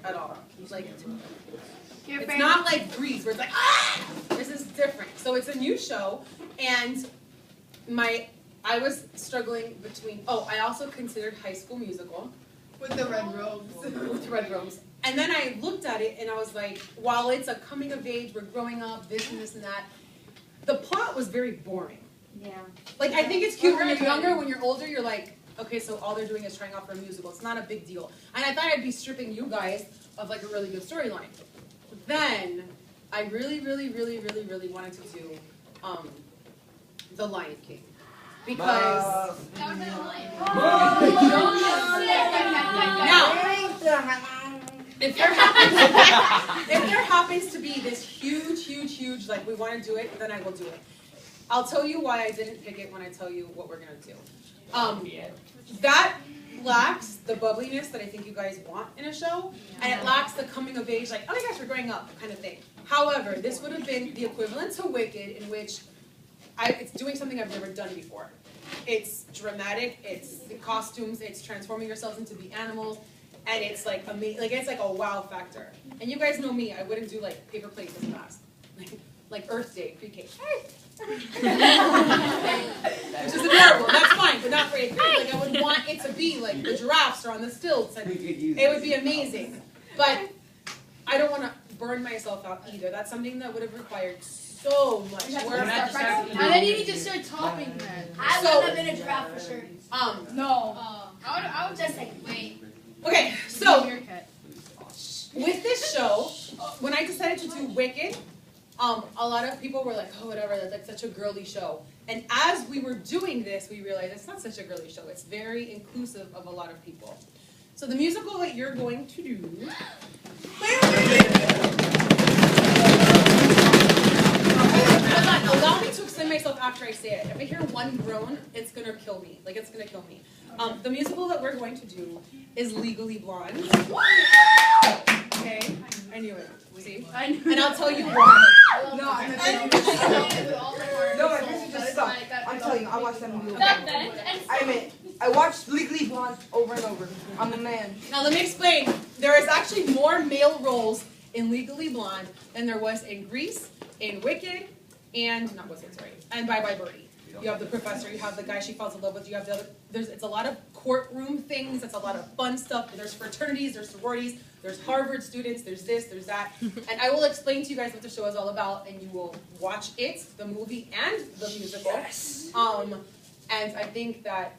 at all. Like, it's not like Grease where it's like, ah! This is different. So it's a new show, and I was struggling between, I also considered High School Musical. With the red robes. With red robes. And then I looked at it and I was like, while it's a coming of age, we're growing up, this and this and that, the plot was very boring. Yeah. Like, I think it's cute when you're younger. When you're older, you're like, okay, so all they're doing is trying out for a musical. It's not a big deal. And I thought I'd be stripping you guys of like a really good storyline. Then I really, really, really, really, really wanted to do The Lion King. Because now, if there happens to be this huge, like we want to do it, then I will do it. I'll tell you why I didn't pick it when I tell you what we're gonna do. That lacks the bubbliness that I think you guys want in a show, and it lacks the coming of age, like, oh my gosh, we're growing up kind of thing. However, this would have been the equivalent to Wicked, in which it's doing something I've never done before. It's dramatic, it's the costumes, it's transforming yourselves into the animals, and it's like it's like a wow factor. And you guys know me, I wouldn't do like paper plates as fast. Like Earth Day, pre-K. Which is adorable, that's fine, but not for 8th grade. Like I would want it to be like the giraffes are on the stilts, and it would be amazing. But I don't want to burn myself out either. That's something that would have required so much work. And then you need to start topping then. I would have been a giraffe for sure. No. I would just like, wait. Okay, so with this show, when I decided to do Wicked, a lot of people were like, oh, whatever, that's like such a girly show. And as we were doing this, we realized it's not such a girly show. It's very inclusive of a lot of people. So the musical that you're going to do... Allow me to explain myself after I say it. If I hear one groan, it's going to kill me. Like, it's going to kill me. The musical that we're going to do is Legally Blonde. Okay? I knew it. See? And I'll tell you why. No, this is just stuff. I'm telling you, I watched that movie over and over. I watched Legally Blonde over and over. I'm a man. Now let me explain. There is actually more male roles in Legally Blonde than there was in Grease, in Wicked, and not Wicked, sorry, and Bye Bye Birdie. You have the professor, you have the guy she falls in love with, you have the other, it's a lot of courtroom things, it's a lot of fun stuff. There's fraternities, there's sororities, there's Harvard students, there's this, there's that. And I will explain to you guys what the show is all about, and you will watch it, the movie and the musical. Yes. And I think that,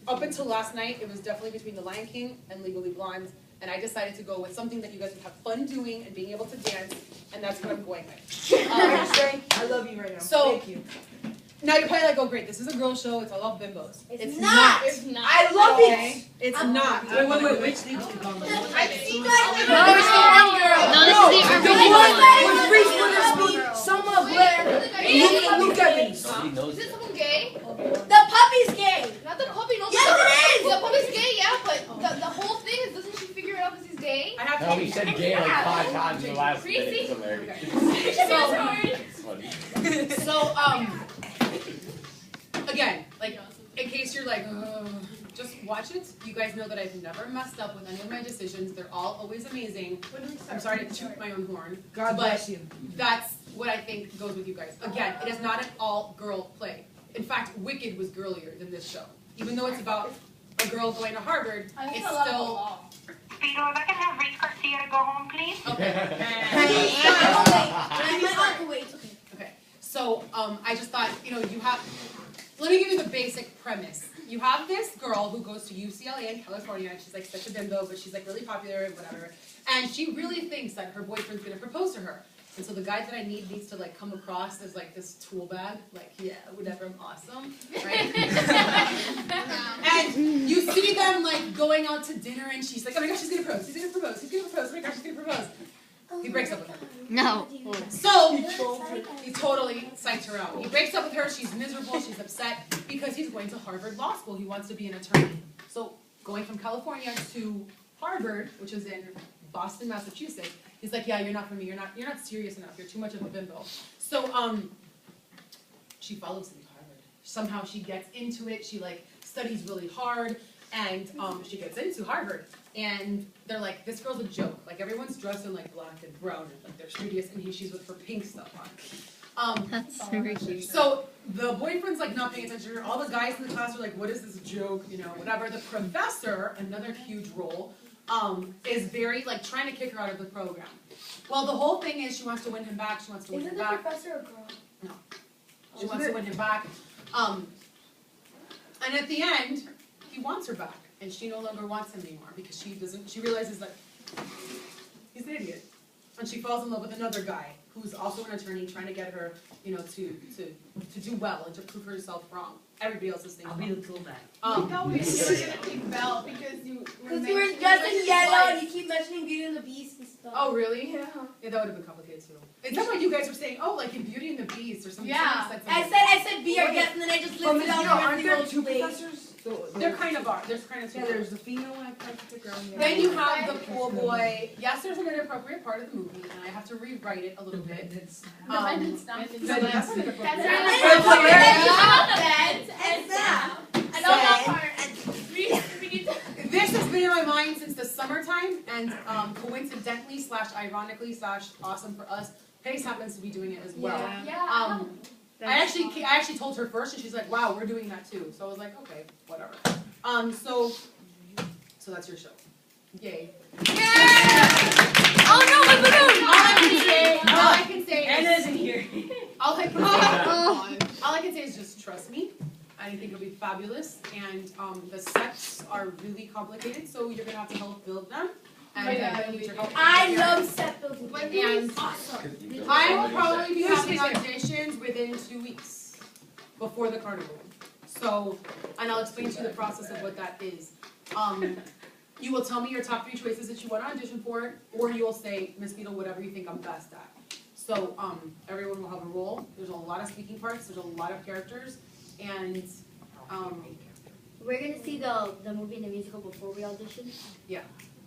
up until last night, it was definitely between The Lion King and Legally Blonde. And I decided to go with something that you guys would have fun doing and being able to dance, and that's what I'm going with. I love you right now. So, thank you. Now you're probably like, oh great, this is a girl show, it's all about bimbos. It's not. I love it. It's not. Wait, which thing to go on? I've seen No, it's the one girl. No, this is the With Reese Witherspoon, Selma Blair, Luke Evans. Is it someone gay? The puppy's gay. Not the puppy, no. Yes, it is. The puppy's gay, yeah, but the whole thing is, doesn't she figure it out because he's gay? I have No, he said gay like 5 times in the last minute. It's hilarious. So, again, like, in case you're like, just watch it. You guys know that I've never messed up with any of my decisions. They're all always amazing. I'm sorry to toot my own horn. God bless you. That's what I think goes with you guys. Again, it is not an all-girl play. In fact, Wicked was girlier than this show. Even though it's about a girl going to Harvard, it's still... Speedo, if I can have Reese Garcia to go home, please. Okay. So, I just thought, you have... Let me give you the basic premise. You have this girl who goes to UCLA in California, and she's like such a bimbo, but she's like really popular and whatever. And she really thinks that her boyfriend's gonna propose to her. And so the guy that I needs to like come across as like this tool bag, like, yeah, whatever, I'm awesome, right? And you see them like going out to dinner, and she's like, oh my gosh, she's gonna propose, he's gonna propose, he's gonna propose, oh my gosh, she's gonna propose. He breaks up with her. No. So, he totally psyched her out. He breaks up with her, she's miserable, she's upset, because he's going to Harvard Law School. He wants to be an attorney. So, going from California to Harvard, which is in Boston, Massachusetts, he's like, yeah, you're not for me, you're not serious enough, you're too much of a bimbo. So, she follows him to Harvard. Somehow she gets into it, she like studies really hard, And she gets into Harvard, and they're like, this girl's a joke. Like everyone's dressed in like black and brown, and like they're studious, and she's with her pink stuff on. That's very cute. So the boyfriend's like not paying attention to her. All the guys in the class are like, what is this joke? You know, whatever. The professor, another huge role, is very like trying to kick her out of the program. Well, the whole thing is she wants to win him back. She wants to win Isn't him the back. professor a girl? No. She wants to win him back. And at the end, he wants her back, and she no longer wants him anymore because she realizes that he's an idiot. And she falls in love with another guy who's also an attorney trying to get her, you know, to do well and to prove herself wrong. Everybody else is thinking. I'll be the cool man. You were gonna pick Belle because you Because you were dressed in yellow and you keep mentioning Beauty and the Beast and stuff. Oh, really? Yeah. Yeah, that would have been complicated too. Is that what you guys were saying? Oh, like in Beauty and the Beast or something? Yeah. I said be our guest and then I just But listed Miss out Zero, the aren't there rest two of the professors? There kind of are. There's kind of two. Yeah, there's the female one I tried to pick around. Then you have the pool boy. Yes, there's an inappropriate part of the movie, and I have to rewrite it a little bit. It's That's not inappropriate. And Sam. I know that part. We need to. This has been in my mind since the summertime, and coincidentally / ironically / awesome for us, Pace happens to be doing it as well. Yeah. I actually told her first, and she's like, "Wow, we're doing that too." So I was like, "Okay, whatever." So that's your show. Yay! Oh no, my balloon! All I can say is, Anna's in here. all I can say is just trust me. I think it'll be fabulous, and the sets are really complicated, so you're gonna have to help build them. And I need your help. I love set building. And I will probably be having auditions within 2 weeks before the carnival. So, and I'll explain to you the process of what that is. You will tell me your top 3 choices that you want to audition for, or you will say, Miss Beadle, whatever you think I'm best at. So, everyone will have a role. There's a lot of speaking parts. There's a lot of characters, and we're gonna see the movie and the musical before we audition. yeah.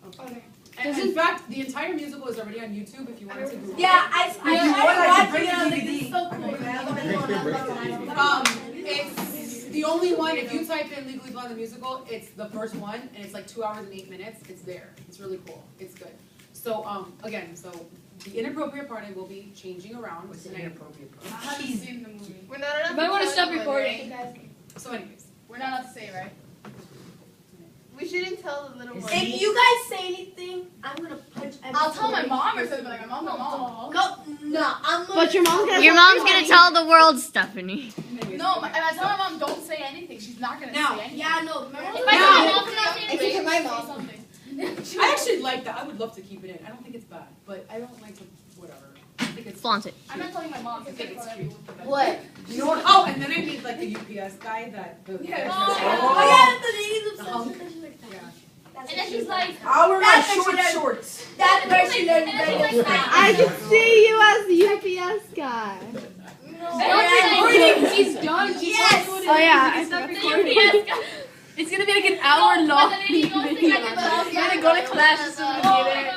Okay. And in fact, the entire musical is already on YouTube if you wanted to Google it. Yeah, I bring watched it. I was like, DVD. this is so cool. It's the only one, if you type in Legally Blonde the musical, it's the first one, and it's like 2 hours and 8 minutes. It's there. It's really cool. It's good. So, again, the inappropriate part I will be changing around. What's the inappropriate I part? haven't seen the movie. We're not allowed You might want to tell stop anyone, recording. right? So anyways. We're not allowed to say, right? We shouldn't tell the little one. If you guys say anything, I'm gonna punch every I'll tell my single mom or person. something. Like, my mom. No, I'm gonna. But your mom's gonna tell the world, Stephanie. No, if I tell my mom, don't say anything. She's not gonna Now. say anything. Yeah, no. Remember If when I Now. tell my mom to not say Except anything, for my say mom. something. I actually like that. I would love to keep it in. I don't think it's bad, but I don't like to, whatever. I think it's Flaunt it. I'm not telling my mom. I think it's cute. What? You know what? Oh, and then I need like the UPS guy that the Yeah. Oh yeah, the lady's obsessed with this. Like, Yeah. that's And what then she's like, I'll wear my That's what short she does. shorts. that's where she learned And then she's like, I can see you as the UPS guy. She's done. Yes. Oh yeah, I stopped recording. It's gonna be like an hour long But the lady goes to video. like the I'm gonna go to class. It's gonna be there.